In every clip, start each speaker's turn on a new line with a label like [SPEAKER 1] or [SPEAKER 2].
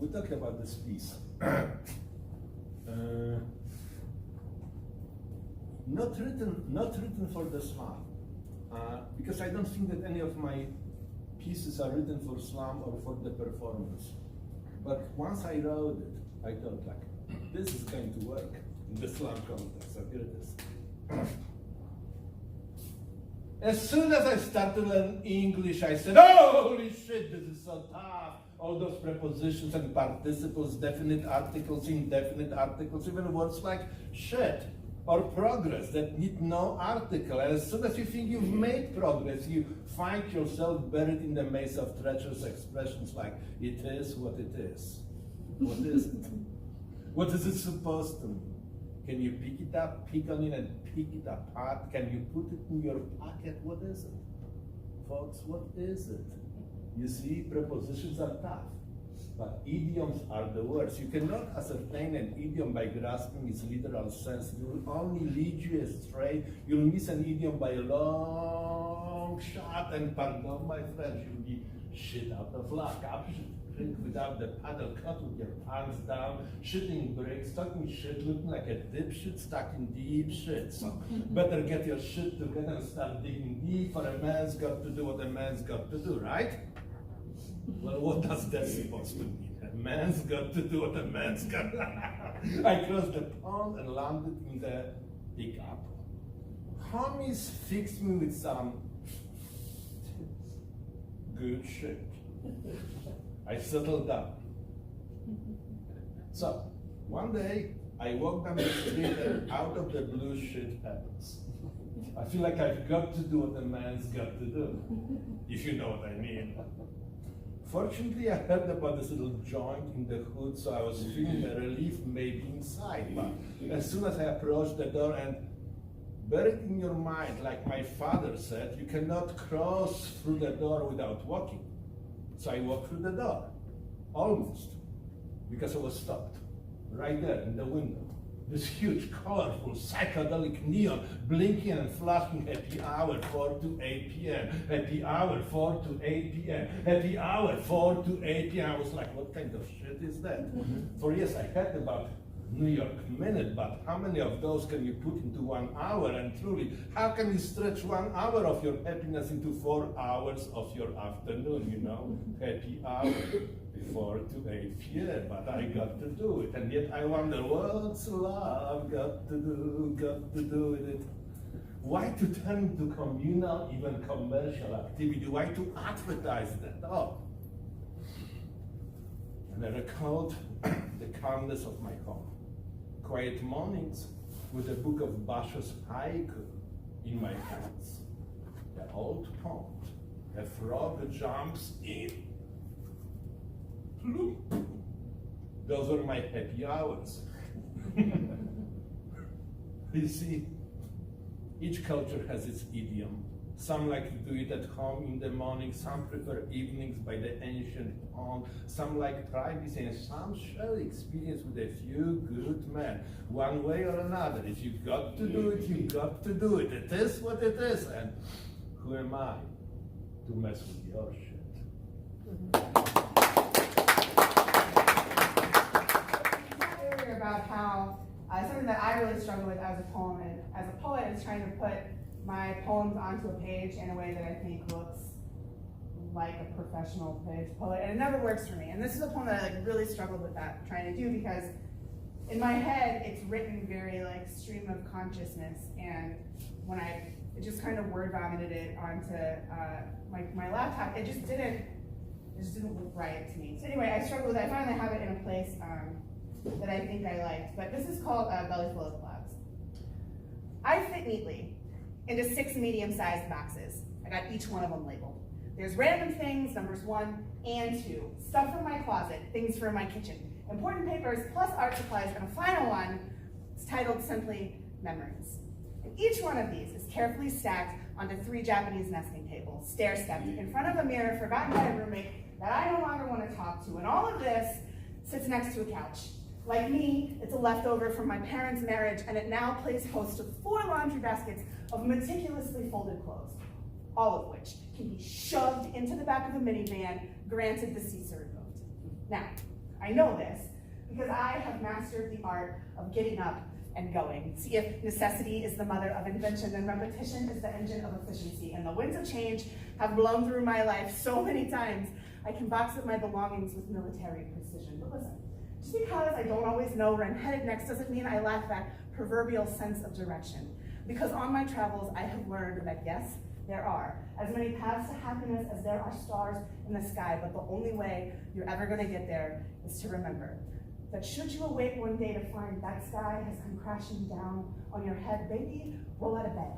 [SPEAKER 1] we'll talk about this piece. Not written for the slam, because I don't think that any of my pieces are written for slam or for the performance. But once I wrote it, I thought like, this is going to work in the slam context. So here it is. As soon as I started to learn English, I said, oh, holy shit, this is so tough. All those prepositions and participles, definite articles, indefinite articles, even words like shit or progress that need no article. And as soon as you think you've made progress, you find yourself buried in the maze of treacherous expressions like, it is what it is. What is it? What is it supposed to mean? Can you pick it up, pick on it, and pick it apart? Can you put it in your pocket? What is it? Folks, what is it? You see, prepositions are tough, but idioms are the worst. You cannot ascertain an idiom by grasping its literal sense. It will only lead you astray. You'll miss an idiom by a long shot, and pardon my French, you'll be shit out of luck. Drink without the paddle, cut with your pants down, shitting bricks, talking shit, looking like a dipshit stuck in deep shit. So better get your shit together and start digging deep, for a man's got to do what a man's got to do, right? Well, what does that supposed to mean? A man's got to do what a man's got to do. I crossed the pond and landed in the Big Apple. Homies fixed me with some good shit. I settled down. So, one day, I walked down the street and out of the blue shit happens. I feel like I've got to do what a man's got to do, if you know what I mean. Fortunately, I heard about this little joint in the hood, so I was feeling a relief maybe inside. But as soon as I approached the door, and buried in your mind, like my father said, you cannot cross through the door without walking. So I walked through the door, almost, because I was stopped, right there in the window. This huge, colorful, psychedelic neon, blinking and flashing, happy hour, 4 to 8 p.m., happy hour, 4 to 8 p.m., happy hour, 4 to 8 p.m. I was like, what kind of shit is that? For years I heard about New York Minute, but how many of those can you put into 1 hour? And truly, how can you stretch 1 hour of your happiness into 4 hours of your afternoon, you know? Happy hour, 4 to 8 p.m., but I got to do it. And yet I wonder, what's love got to do with it? Why to turn into communal, even commercial activity? Why to advertise that? Oh. And I recalled the calmness of my home. Quiet mornings with a book of Basho's haiku in my hands. The old pond, a frog jumps in. Plump. Those were my happy hours. You see, each culture has its idiom. Some like to do it at home in the morning, some prefer evenings by the ancient pond, some like privacy, and some share experience with a few good men, one way or another. If you've got to do it, you've got to do it. It is what it is, and who am I to mess with your shit?
[SPEAKER 2] Earlier about how something that I really struggle with as a poet is trying to put my poems onto a page in a way that I think looks like a professional poet, and it never works for me. And this is a poem that I really struggled with that, trying to do, because in my head it's written very like stream of consciousness, and when I just kind of word vomited it onto my laptop, it just didn't look right to me. So anyway, I struggled with it. I finally have it in a place that I think I liked, but this is called Belly Full of Clouds. I fit neatly into 6 medium-sized boxes. I got each one of them labeled. There's random things, numbers 1 and 2, stuff from my closet, things for my kitchen, important papers, plus art supplies, and a final one is titled simply Memories. And each one of these is carefully stacked onto 3 Japanese nesting tables, stair-stepped, in front of a mirror forgotten by a roommate that I no longer want to talk to. And all of this sits next to a couch. Like me, it's a leftover from my parents' marriage, and it now plays host to 4 laundry baskets of meticulously folded clothes, all of which can be shoved into the back of a minivan, granted the seats are removed. Now, I know this because I have mastered the art of getting up and going. See, if necessity is the mother of invention, then repetition is the engine of efficiency. And the winds of change have blown through my life so many times, I can box up my belongings with military precision. But listen, just because I don't always know where I'm headed next doesn't mean I lack that proverbial sense of direction. Because on my travels, I have learned that yes, there are as many paths to happiness as there are stars in the sky, but the only way you're ever gonna get there is to remember that should you awake one day to find that sky has come crashing down on your head, baby, roll out of bed.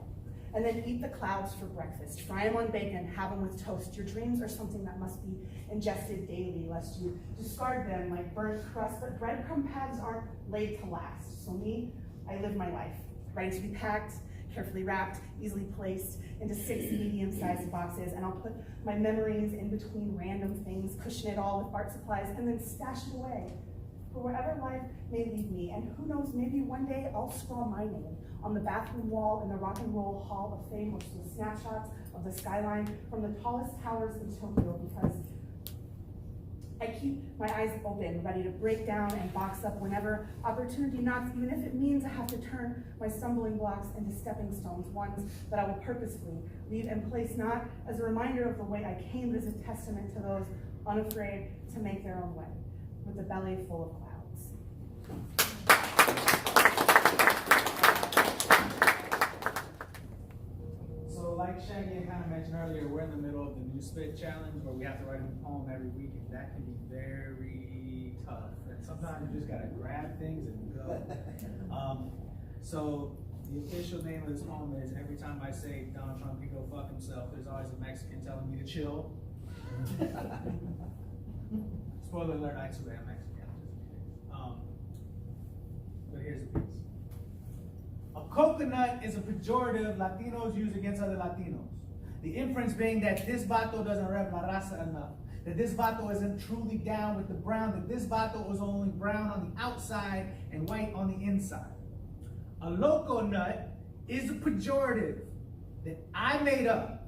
[SPEAKER 2] And then eat the clouds for breakfast. Fry them on bacon, have them with toast. Your dreams are something that must be ingested daily, lest you discard them like burnt crust. But breadcrumb paths aren't laid to last. So me, I live my life, ready to be packed, carefully wrapped, easily placed into 6 medium-sized boxes, and I'll put my memories in between random things, cushion it all with art supplies, and then stash it away for wherever life may lead me. And who knows, maybe one day I'll scrawl my name on the bathroom wall in the Rock and Roll Hall of Fame with some snapshots of the skyline from the tallest towers in Tokyo, because I keep my eyes open, ready to break down and box up whenever opportunity knocks, even if it means I have to turn my stumbling blocks into stepping stones, ones that I will purposefully leave in place, not as a reminder of the way I came, but as a testament to those unafraid to make their own way, with a belly full of clouds.
[SPEAKER 3] So like Shaggy kind of mentioned earlier, we're in the middle of the New Spit Challenge where we have to write a poem every week, and that can be very tough. And sometimes you just gotta grab things and go. So the official name of this poem is Every Time I Say Donald Trump Can Go Fuck Himself, There's Always a Mexican Telling Me to Chill. Spoiler alert, actually I'm Mexican. But here's the piece. A coconut is a pejorative Latinos use against other Latinos. The inference being that this vato doesn't rep la raza enough, that this vato isn't truly down with the brown, that this vato is only brown on the outside and white on the inside. A loco nut is a pejorative that I made up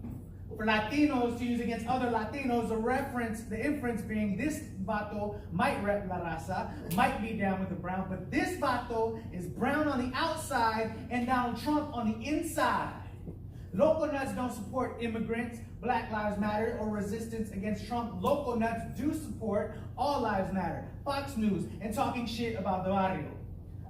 [SPEAKER 3] for Latinos to use against other Latinos, the inference being this vato might rep la raza, might be down with the brown, but this vato is brown on the outside and Donald Trump on the inside. Loco nuts don't support immigrants, Black Lives Matter, or resistance against Trump. Loco nuts do support All Lives Matter, Fox News, and talking shit about the barrio.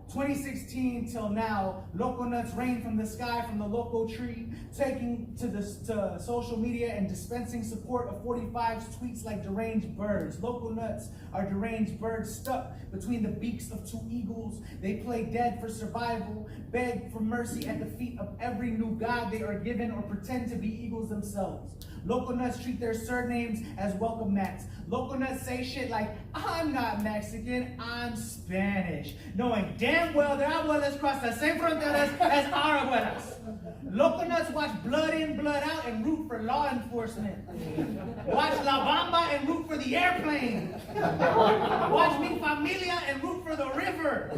[SPEAKER 3] 2016 till now, Loco nuts rain from the sky from the loco tree, taking to social media and dispensing support of 45's tweets like deranged birds. Loco nuts are deranged birds stuck between the beaks of 2 eagles. They play dead for survival, beg for mercy at the feet of every new god they are given, or pretend to be eagles themselves. Loco nuts treat their surnames as welcome mats. Loco nuts say shit like, I'm not Mexican, I'm Spanish, knowing damn well their abuelas cross the same fronteras as our abuelas. Loco nuts watch Blood In, Blood Out and root for law enforcement. Watch La Bamba and root for the airplane. Watch Mi Familia and root for the river.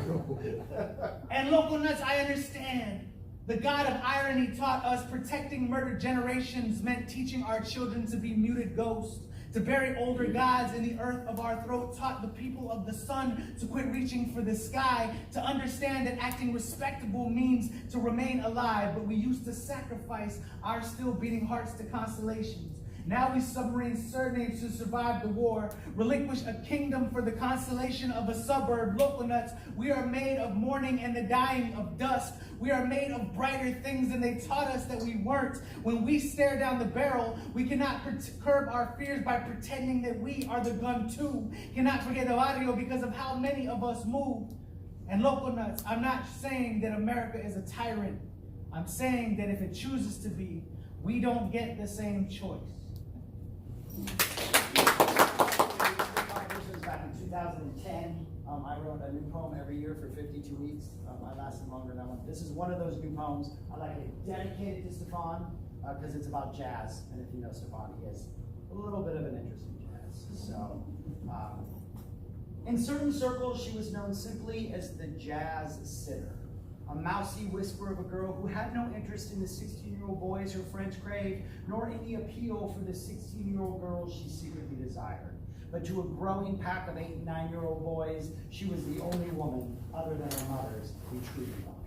[SPEAKER 3] And Loco nuts, I understand. The God of irony taught us protecting murdered generations meant teaching our children to be muted ghosts. To bury older gods in the earth of our throat taught the people of the sun to quit reaching for the sky, to understand that acting respectable means to remain alive, but we used to sacrifice our still beating hearts to constellations. Now we submarine surnames to survive the war, relinquish a kingdom for the constellation of a suburb. Loco nuts, we are made of mourning and the dying of dust. We are made of brighter things than they taught us that we weren't. When we stare down the barrel, we cannot curb our fears by pretending that we are the gun too. Cannot forget the barrio because of how many of us moved. And Loco nuts, I'm not saying that America is a tyrant. I'm saying that if it chooses to be, we don't get the same choice.
[SPEAKER 4] This was back in 2010. I wrote a new poem every year for 52 weeks. I lasted longer than that one. This is one of those new poems. I like it dedicated to Stefan because it's about jazz. And if you know Stefan, he has a little bit of an interest in jazz. So, in certain circles, she was known simply as the jazz sitter. A mousy whisper of a girl who had no interest in the 16-year-old boys her friends craved, nor any appeal for the 16-year-old girls she secretly desired. but to a growing pack of 8 and 9-year-old boys, she was the only woman, other than her mothers, who truly loved.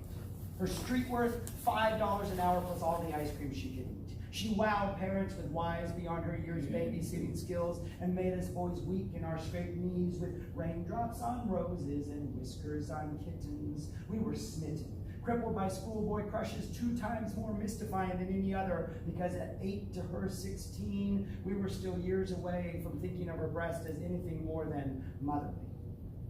[SPEAKER 4] Her street worth, $5 an hour plus all the ice cream she could eat. She wowed parents with wives beyond her years' babysitting skills and made us boys weak in our scraped knees with raindrops on roses and whiskers on kittens. We were smitten, crippled by schoolboy crushes 2 times more mystifying than any other, because at 8 to her 16, we were still years away from thinking of her breast as anything more than motherly.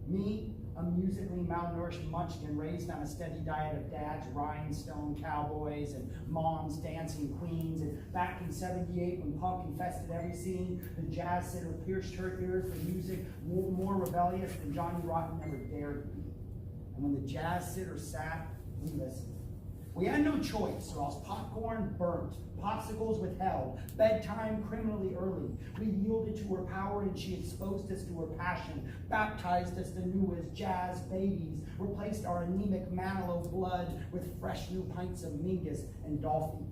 [SPEAKER 4] Me, a musically malnourished munchkin raised on a steady diet of dad's rhinestone cowboys and mom's dancing queens, and back in '78 when punk infested every scene, the jazz sitter pierced her ears for music more rebellious than Johnny Rotten ever dared to be. And when the jazz sitter sat, we listened. We had no choice, or else popcorn burnt, popsicles withheld, bedtime criminally early. We yielded to her power and she exposed us to her passion, baptized us anew as jazz babies, replaced our anemic Manilow blood with fresh new pints of Mingus and Dolphy.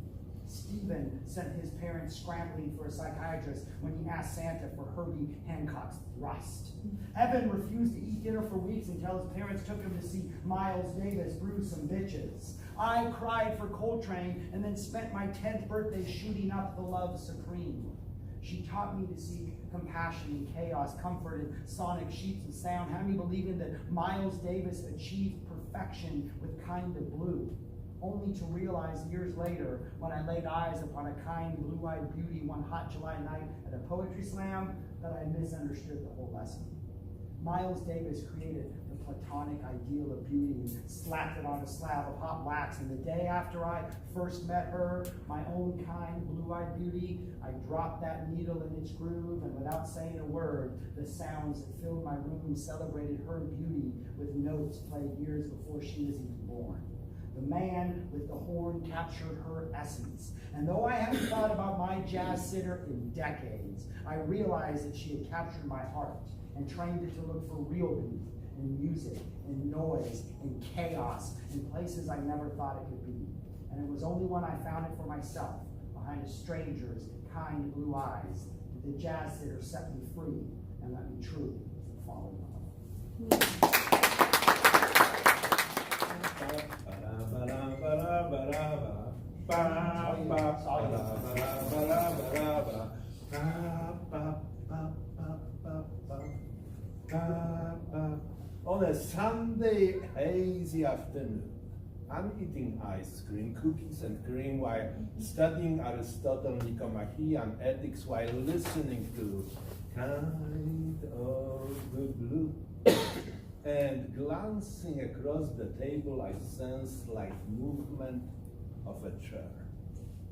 [SPEAKER 4] Stephen sent his parents scrambling for a psychiatrist when he asked Santa for Herbie Hancock's Rust. Evan refused to eat dinner for weeks until his parents took him to see Miles Davis bruise some bitches. I cried for Coltrane and then spent my 10th birthday shooting up the Love Supreme. She taught me to seek compassion in chaos, comfort in sonic sheets of sound, had me believing that Miles Davis achieved perfection with Kind of Blue, only to realize years later, when I laid eyes upon a kind, blue-eyed beauty one hot July night at a poetry slam, that I misunderstood the whole lesson. Miles Davis created the platonic ideal of beauty and slapped it on a slab of hot wax, and the day after I first met her, my own kind, blue-eyed beauty, I dropped that needle in its groove, and without saying a word, the sounds that filled my room celebrated her beauty with notes played years before she was even born. The man with the horn captured her essence. And though I haven't thought about my jazz sitter in decades, I realized that she had captured my heart and trained it to look for real beauty in music, in noise, in chaos, in places I never thought it could be. And it was only when I found it for myself, behind a stranger's kind blue eyes, that the jazz sitter set me free and let me truly fall in love.
[SPEAKER 1] On a Sunday hazy afternoon, I'm eating ice cream, cookies and cream while studying Aristotle, Nicomachean and ethics while listening to Kind of the Blue. And glancing across the table, I sense light movement of a chair.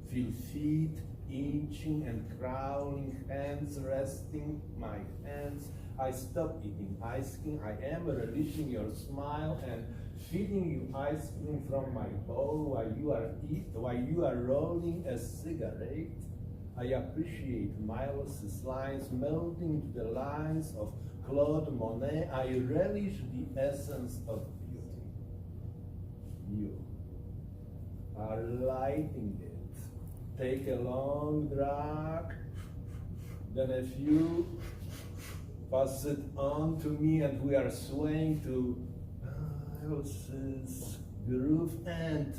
[SPEAKER 1] Feel feet inching and crawling, hands resting my hands. I stop eating ice cream. I am relishing your smile and feeding you ice cream from my bowl while you are rolling a cigarette. I appreciate Miles' lines melting into the lines of Claude Monet. I relish the essence of beauty. You are lighting it. Take a long drag, then a few, pass it on to me, and we are swaying to Miles' groove and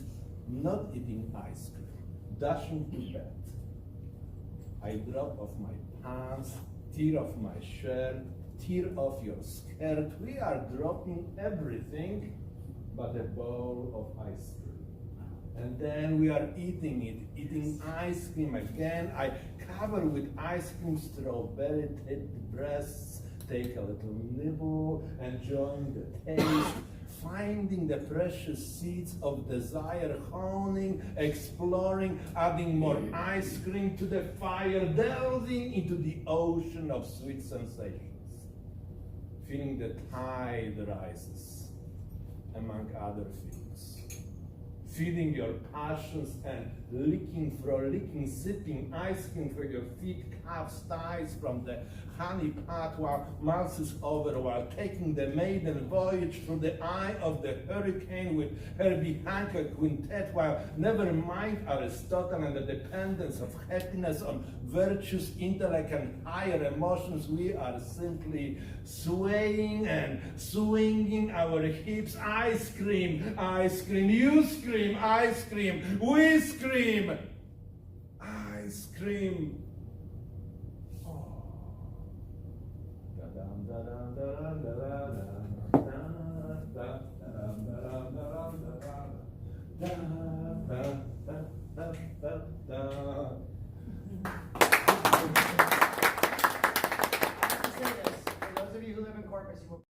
[SPEAKER 1] not eating ice cream, dashing to bed. I drop off my pants, tear off my shirt, tear off your skirt. We are dropping everything but a bowl of ice cream. And then we are eating it, eating ice cream again. I cover with ice cream, strawberry tipped breasts, take a little nibble, enjoying the taste, finding the precious seeds of desire, honing, exploring, adding more ice cream to the fire, delving into the ocean of sweet sensations, feeling the tide rises, among other things. feeding your passions and licking, frolicking, sipping ice cream for your feet, calves, thighs from the honey pot while Mars is over, while taking the maiden voyage through the eye of the hurricane with Herbie Hancock quintet, while never mind Aristotle and the dependence of happiness on virtues, intellect, and higher emotions. We are simply swaying and swinging our hips. Ice cream, you scream, ice cream, we scream, ice cream. Oh. Da-dum, da-dum, da-dum, da-dum, da-dum, da-dum, da-dum, da-dum,
[SPEAKER 4] I have to say this, for those of you who live in Corpus, you will